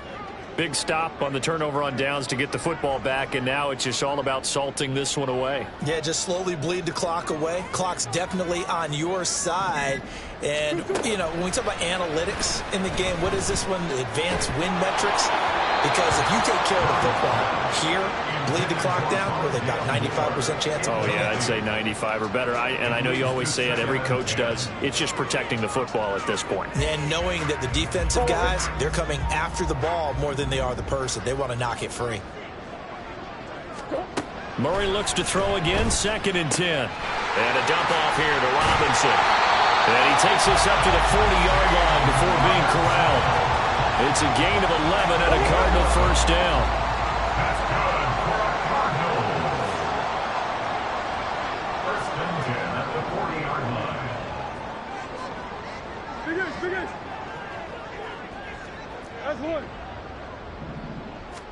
Big stop on the turnover on downs to get the football back, and now it's just all about salting this one away. Yeah, just slowly bleed the clock away. Clock's definitely on your side. And, you know, when we talk about analytics in the game, what is this one? Advanced win metrics? Because if you take care of the football here, bleed the clock down, well, they've got 95% chance of winning. Oh, yeah, I'd say 95 or better. And I know you always say it, every coach does. It's just protecting the football at this point. And knowing that the defensive guys, they're coming after the ball more than they are the person. They want to knock it free. Murray looks to throw again, 2nd and 10. And a dump off here to Robinson. And he takes this up to the 40-yard line before being corralled. It's a gain of 11 and a Cardinal first down. That's good for a Cardinal. 1st and 10 at the 40-yard line. Big That's one.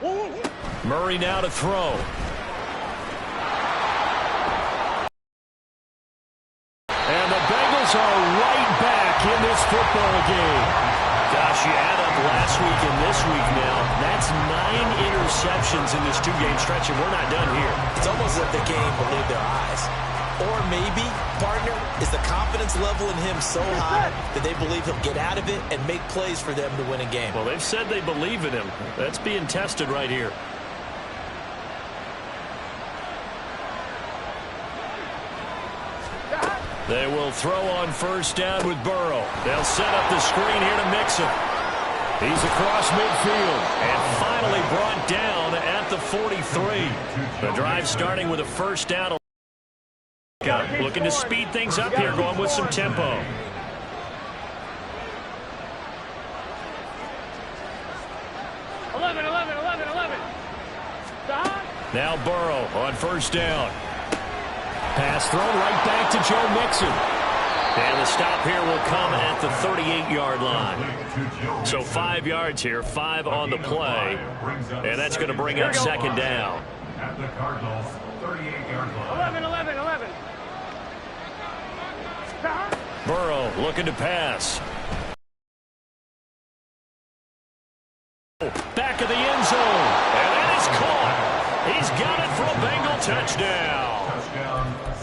Whoa. Murray now to throw. And the Bengals are right back in this football game. Gosh, you add up last week and this week now, that's 9 interceptions in this 2-game stretch, and we're not done here. It's almost as if they can't even believe their eyes. Or maybe, partner, is the confidence level in him so high that they believe he'll get out of it and make plays for them to win a game. Well, they've said they believe in him. That's being tested right here. They will throw on 1st down with Burrow. They'll set up the screen here to Mixon. He's across midfield and finally brought down at the 43. The drive starting with a 1st down. Looking to speed things up here, going with some tempo. Now Burrow on 1st down. Pass thrown right back to Joe Mixon. And the stop here will come at the 38-yard line. So 5 yards here, 5 on the play. And that's going to bring up 2nd down. At the Cardinals 38-yard line. 11. Burrow looking to pass. Back of the end zone. And that is caught. He's got it for a Bengal touchdown.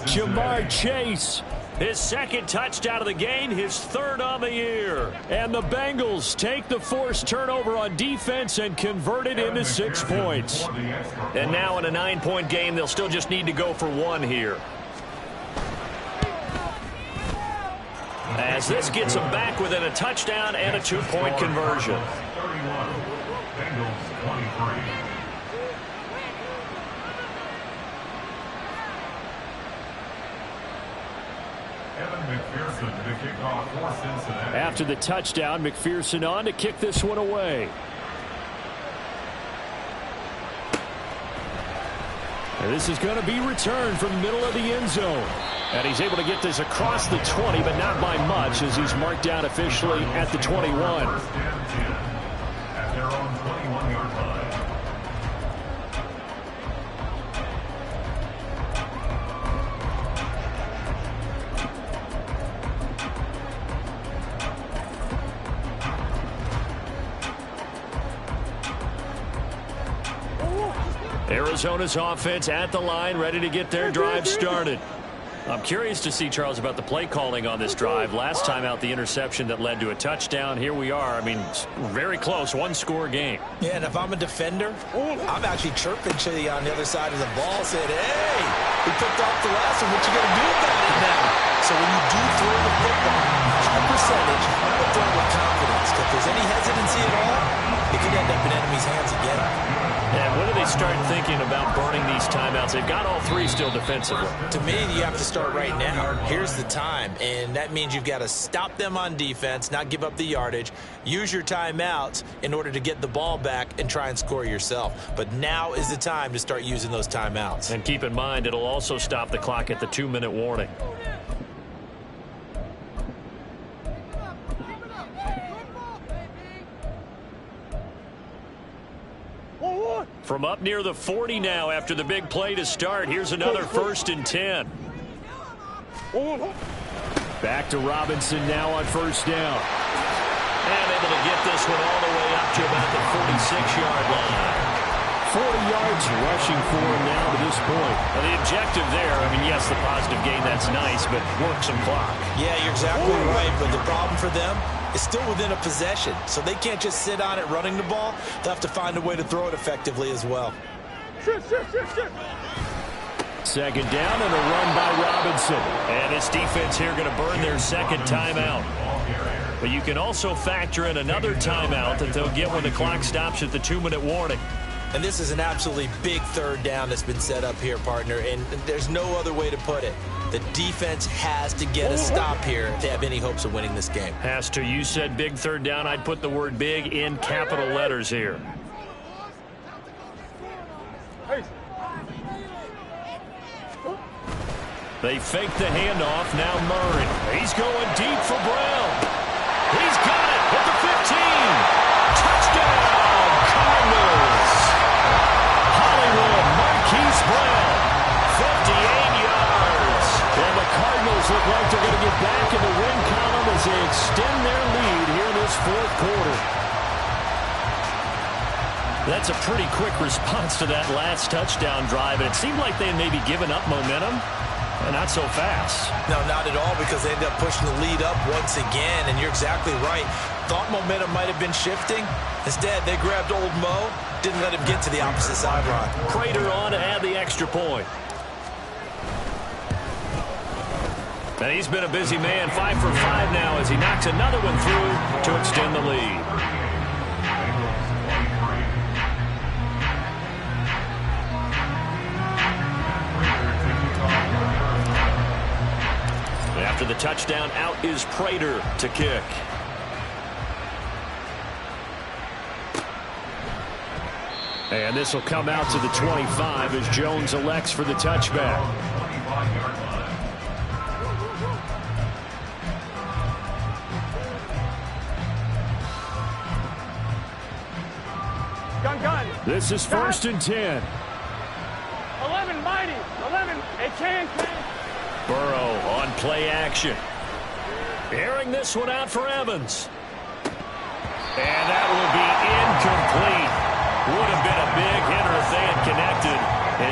Jamar Chase, his 2nd touchdown of the game, his 3rd on the year. And the Bengals take the forced turnover on defense and convert it into 6 points. And now in a 9-point game, they'll still just need to go for 1 here. As this gets them back within a touchdown and a 2-point conversion. 31, Bengals 23. McPherson to kick off for Cincinnati. After the touchdown, McPherson on to kick this one away. And this is going to be returned from the middle of the end zone. And he's able to get this across the 20, but not by much, as he's marked down officially at the 21. 1st and 10 at their own 21-yard line. Arizona's offense at the line, ready to get their drive started. I'm curious to see, Charles, about the play calling on this drive. Last time out, the interception that led to a touchdown. Here we are. I mean, very close, 1-score game. Yeah, and if I'm a defender, I'm actually chirping to you on the other side of the ball, saying, hey, we picked off the last one. What you going to do about it now? So when you do throw the football, high percentage, but throw it with confidence. If there's any hesitancy at all, it could end up in enemy's hands again. And what do they start thinking about burning these timeouts? They've got all three still defensively. To me, you have to start right now. Here's the time, and that means you've got to stop them on defense, not give up the yardage, use your timeouts in order to get the ball back and try and score yourself. But now is the time to start using those timeouts. And keep in mind, it'll also stop the clock at the 2-minute warning. From up near the 40 now after the big play to start. Here's another 1st and 10. Back to Robinson now on 1st down. And able to get this one all the way up to about the 46-yard line. 40 yards rushing for him now to this point. Well, the objective there, I mean, yes, the positive gain, that's nice, but work some clock. Yeah, you're exactly right, but the problem for them is still within a possession, so they can't just sit on it running the ball. They'll have to find a way to throw it effectively as well. Second down and a run by Robinson. And this defense here going to burn their second timeout. But you can also factor in another timeout that they'll get when the clock stops at the 2-minute warning. And this is an absolutely big 3rd down that's been set up here, partner, and there's no other way to put it. The defense has to get a stop here if they have any hopes of winning this game. Has to. You said big 3rd down. I'd put the word big in capital letters here. They fake the handoff. Now Murray. He's going deep for Brown. He's got it at the 15. Touchdown, Cardinals. Hollywood Marquise Brown, 58 yards. And the Cardinals look like they're going to get back in the win column as they extend their lead here in this 4th quarter. That's a pretty quick response to that last touchdown drive. And it seemed like they had maybe given up momentum. And not so fast. No, not at all, because they ended up pushing the lead up once again. And you're exactly right. Thought momentum might have been shifting. Instead, they grabbed old Mo, didn't let him get to the opposite sideline. Prater on to add the extra point. And he's been a busy man, 5 for 5 now as he knocks another one through to extend the lead. After the touchdown, out is Prater to kick. And this will come out to the 25 as Jones elects for the touchback. Gun. This is 1st and 10. 11, mighty. 11, it can. Burrow on play action. Airing this one out for Evans. And that will be incomplete. Would have been a big hitter if they had connected.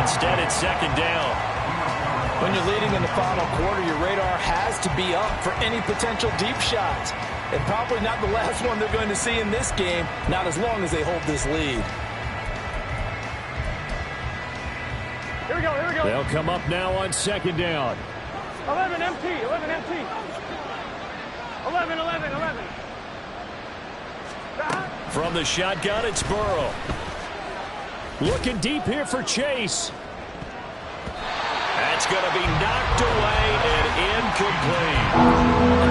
Instead, it's 2nd down. When you're leading in the final quarter, your radar has to be up for any potential deep shots. And probably not the last one they're going to see in this game, not as long as they hold this lead. Here we go. They'll come up now on 2nd down. 11 empty. 11. From the shotgun, it's Burrow. Looking deep here for Chase. That's going to be knocked away and incomplete.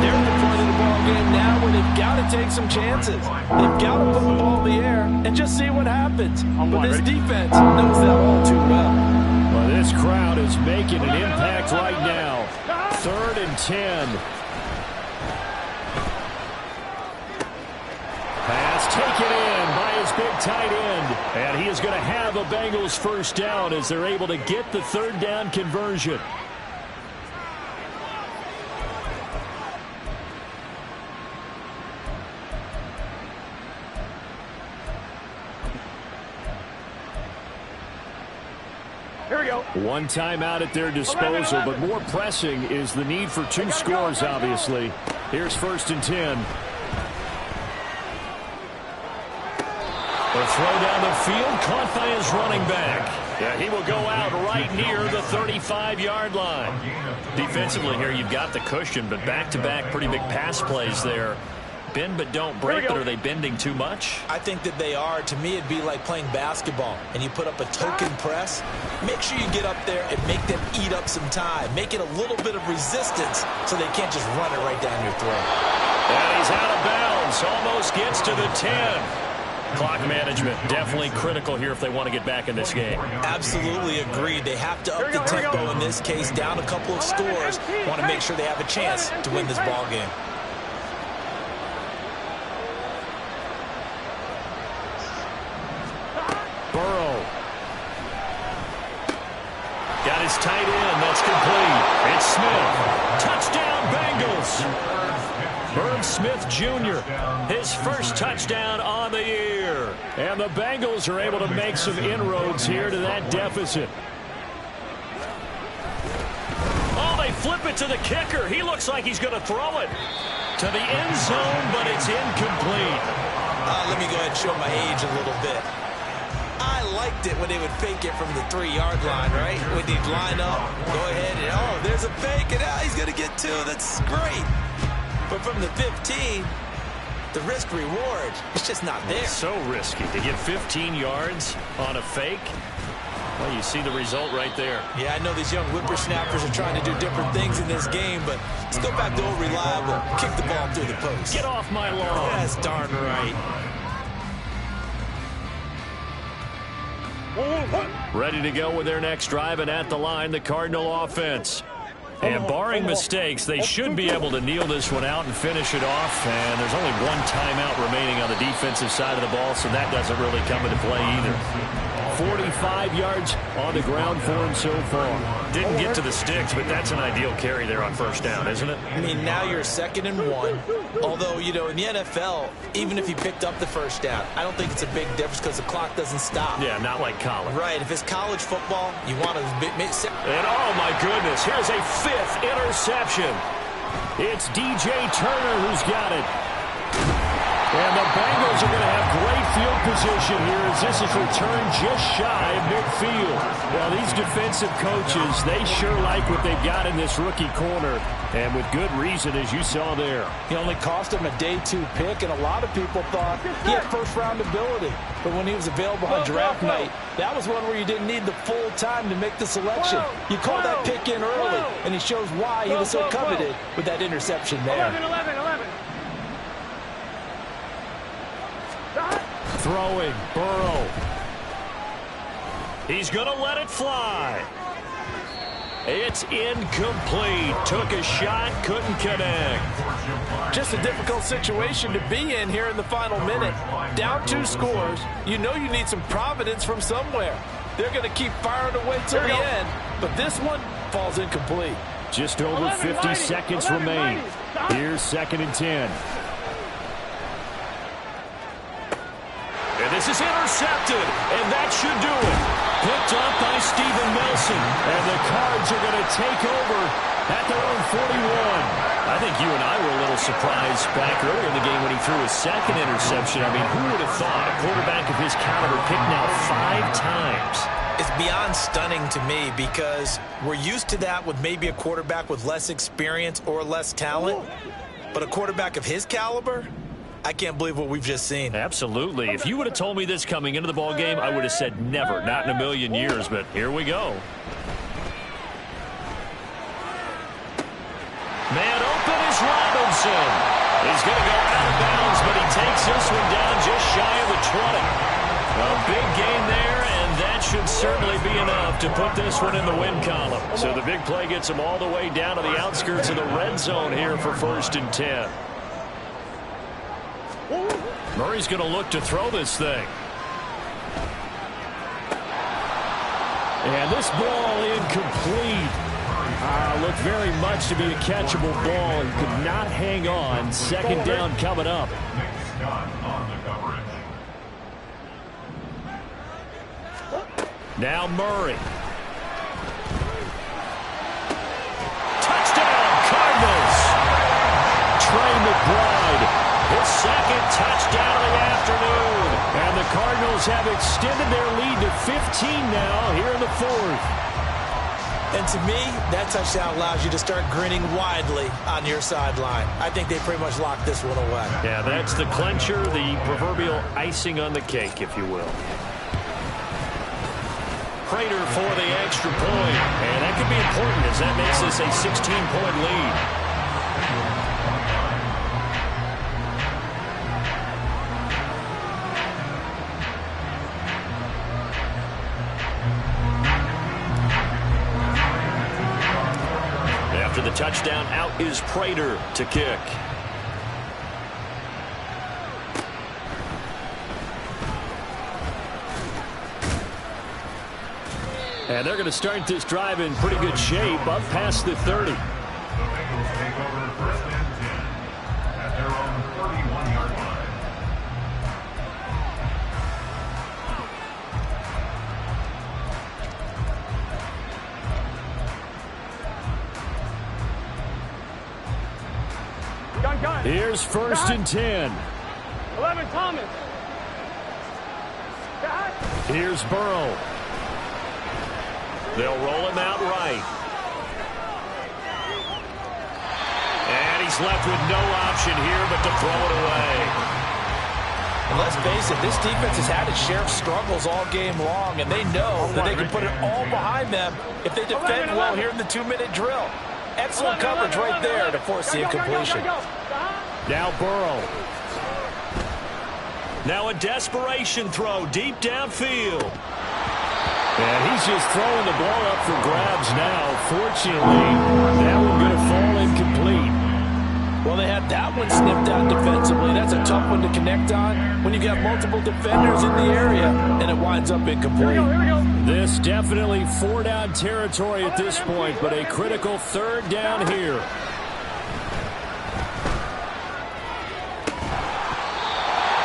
They're at the point of the ball game now where they've got to take some chances. They've got to put the ball in the air and just see what happens. But this defense knows that all too well. Well, this crowd is making an impact right now. 3rd and 10. Pass taken in by his big tight end. And he is going to have a Bengals 1st down as they're able to get the 3rd down conversion. Here we go. One timeout at their disposal, but more pressing is the need for 2 scores, obviously. Here's 1st and 10. The throw down the field, caught by his running back. Yeah, he will go out right near the 35-yard line. Defensively here, you've got the cushion, but back-to-back pretty big pass plays there. bend but don't break, but are they bending too much? I think that they are. To me, it'd be like playing basketball, and you put up a token press. Make sure you get up there and make them eat up some time. Make it a little bit of resistance so they can't just run it right down your throat. And he's out of bounds. Almost gets to the 10. Clock management, definitely critical here if they want to get back in this game. Absolutely agreed. They have to up the tempo in this case, down a couple of scores. Want to make sure they have a chance to win this ball game. Burrow. Got his tight end. That's complete. It's Smith. Touchdown, Bengals. Herb Smith Jr., his first touchdown on the year. And the Bengals are able to make some inroads here to that deficit. Oh, they flip it to the kicker. He looks like he's going to throw it to the end zone, but it's incomplete. Let me go ahead and show my age a little bit. I liked it when they would fake it from the 3-yard line, right? When they'd line up, go ahead, and oh, there's a fake, and he's going to get 2. That's great. But from the 15, the risk-reward, it's just not there. It's so risky to get 15 yards on a fake. Well, you see the result right there. Yeah, I know these young whippersnappers are trying to do different things in this game, but let's go back to old reliable. Kick the ball through the post. Get off my lawn. That's darn right. Ready to go with their next drive, and at the line, the Cardinal offense. And barring mistakes, they should be able to kneel this one out and finish it off. And there's only one timeout remaining on the defensive side of the ball, so that doesn't really come into play either. 45 yards on the ground for him so far. Didn't get to the sticks, but that's an ideal carry there on first down, isn't it? I mean, now you're 2nd and 1. Although, you know, in the NFL, even if he picked up the first down, I don't think it's a big difference because the clock doesn't stop. Yeah, not like college. Right. If it's college football, you want to... And oh, my goodness, here's a 5th interception. It's DJ Turner who's got it. And the Bengals are going to have great field position here as this is returned just shy of midfield. Well, these defensive coaches, they sure like what they've got in this rookie corner, and with good reason, as you saw there. He only cost him a day 2 pick, and a lot of people thought he had first-round ability. But when he was available on draft night, that was one where you didn't need the full time to make the selection. You called that pick in early, and he shows why he was so coveted with that interception there. 11. Throwing, Burrow. He's going to let it fly. It's incomplete. Took a shot, couldn't connect. Just a difficult situation to be in here in the final minute. Down 2 scores. You know you need some providence from somewhere. They're going to keep firing away till the end, but this one falls incomplete. Just over 50 seconds remain. Here's 2nd and 10. And this is intercepted, and that should do it. Picked up by Steven Nelson, and the Cards are going to take over at their own 41. I think you and I were a little surprised back earlier in the game when he threw his 2nd interception. I mean, who would have thought a quarterback of his caliber picked now 5 times? It's beyond stunning to me because we're used to that with maybe a quarterback with less experience or less talent. But a quarterback of his caliber, I can't believe what we've just seen. Absolutely. If you would have told me this coming into the ball game, I would have said never, not in a million years, but here we go. Man open is Robinson. He's going to go out of bounds, but he takes this one down just shy of the 20. A big gain there, and that should certainly be enough to put this one in the win column. So the big play gets him all the way down to the outskirts of the red zone here for 1st and 10. Murray's going to look to throw this thing. And this ball incomplete. Looked very much to be a catchable ball. He could not hang on. 2nd down coming up. Now Murray. Touchdown, Cardinals. Trey McBride. His 2nd touchdown of the afternoon. And the Cardinals have extended their lead to 15 now here in the 4th. And to me, that touchdown allows you to start grinning widely on your sideline. I think they pretty much locked this one away. Yeah, that's the clincher, the proverbial icing on the cake, if you will. Prater for the extra point. And that could be important as that makes this a 16-point lead. After the touchdown, out is Prater to kick. And they're going to start this drive in pretty good shape, up past the 30. The Bengals take over first and 10 at their own 31-yard line. Gun. Here's first and 10. 11, Thomas. Here's Burrow. They'll roll him out right. And he's left with no option here but to throw it away. And let's face it, this defense has had its share of struggles all game long, and they know that they can put it all behind them if they defend well here in the 2-minute drill. Excellent coverage right there to force the incompletion. Now Burrow. Now a desperation throw deep downfield. And he's just throwing the ball up for grabs now. Fortunately, that one going to fall incomplete. Well, they had that one snipped out defensively. That's a tough one to connect on when you got multiple defenders in the area, and it winds up incomplete. This definitely 4-down territory at this point, but a critical 3rd down here.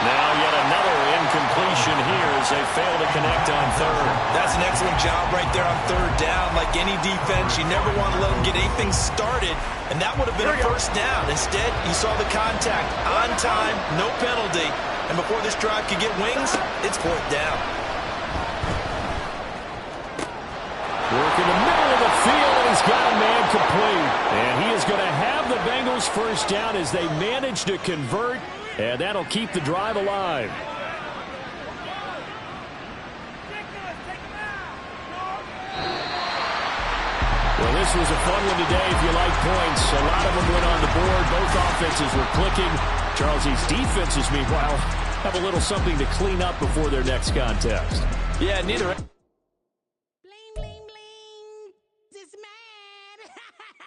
Now yet another incompletion here as they fail to connect on 3rd. That's an excellent job right there on 3rd down. Like any defense, you never want to let them get anything started, and that would have been a first down. Instead, you saw the contact on time, no penalty, and before this drive could get wings, it's 4th down. Work in the middle of the field, and he's got a man complete. And he is going to have the Bengals first down as they manage to convert, and that'll keep the drive alive. Well, this was a fun one today if you like points. A lot of them went on the board. Both offenses were clicking. Charles, these defenses, meanwhile, have a little something to clean up before their next contest. Yeah, neither